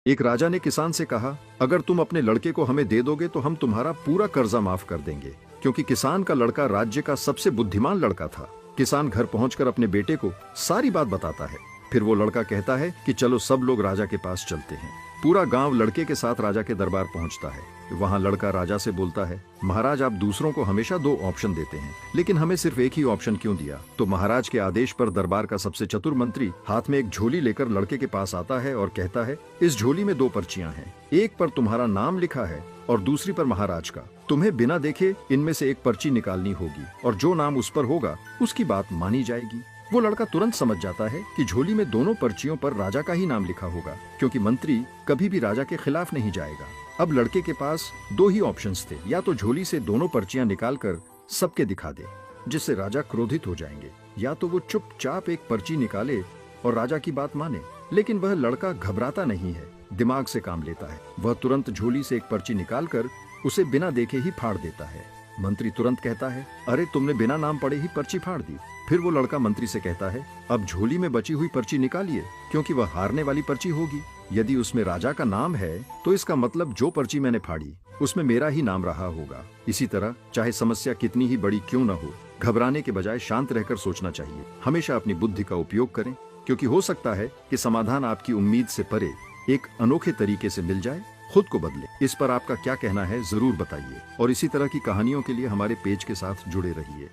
एक राजा ने किसान से कहा, अगर तुम अपने लड़के को हमें दे दोगे तो हम तुम्हारा पूरा कर्जा माफ कर देंगे। क्योंकि किसान का लड़का राज्य का सबसे बुद्धिमान लड़का था। किसान घर पहुंचकर अपने बेटे को सारी बात बताता है। फिर वो लड़का कहता है कि चलो सब लोग राजा के पास चलते हैं। पूरा गांव लड़के के साथ राजा के दरबार पहुंचता है। वहां लड़का राजा से बोलता है, महाराज आप दूसरों को हमेशा 2 ऑप्शन देते हैं, लेकिन हमें सिर्फ एक ही ऑप्शन क्यों दिया? तो महाराज के आदेश पर दरबार का सबसे चतुर मंत्री हाथ में एक झोली लेकर लड़के के पास आता है और कहता है, इस झोली में 2 पर्चियां हैं। एक पर तुम्हारा नाम लिखा है और दूसरी पर महाराज का। तुम्हें बिना देखे इनमें से एक पर्ची निकालनी होगी और जो नाम उस पर होगा उसकी बात मानी जाएगी। वो लड़का तुरंत समझ जाता है कि झोली में दोनों पर्चियों पर राजा का ही नाम लिखा होगा, क्योंकि मंत्री कभी भी राजा के खिलाफ नहीं जाएगा। अब लड़के के पास 2 ही ऑप्शंस थे, या तो झोली से दोनों पर्चियां निकालकर सबके दिखा दे जिससे राजा क्रोधित हो जाएंगे, या तो वो चुपचाप एक पर्ची निकाले और राजा की बात माने। लेकिन वह लड़का घबराता नहीं है, दिमाग से काम लेता है। वह तुरंत झोली से एक पर्ची निकालकर उसे बिना देखे ही फाड़ देता है। मंत्री तुरंत कहता है, अरे तुमने बिना नाम पढ़े ही पर्ची फाड़ दी। फिर वो लड़का मंत्री से कहता है, अब झोली में बची हुई पर्ची निकालिए, क्योंकि वह हारने वाली पर्ची होगी। यदि उसमें राजा का नाम है तो इसका मतलब जो पर्ची मैंने फाड़ी उसमें मेरा ही नाम रहा होगा। इसी तरह चाहे समस्या कितनी ही बड़ी क्यों न हो, घबराने के बजाय शांत रहकर सोचना चाहिए। हमेशा अपनी बुद्धि का उपयोग करें, क्योंकि हो सकता है कि समाधान आपकी उम्मीद से परे एक अनोखे तरीके से मिल जाए। खुद को बदले। इस पर आपका क्या कहना है जरूर बताइए, और इसी तरह की कहानियों के लिए हमारे पेज के साथ जुड़े रहिए।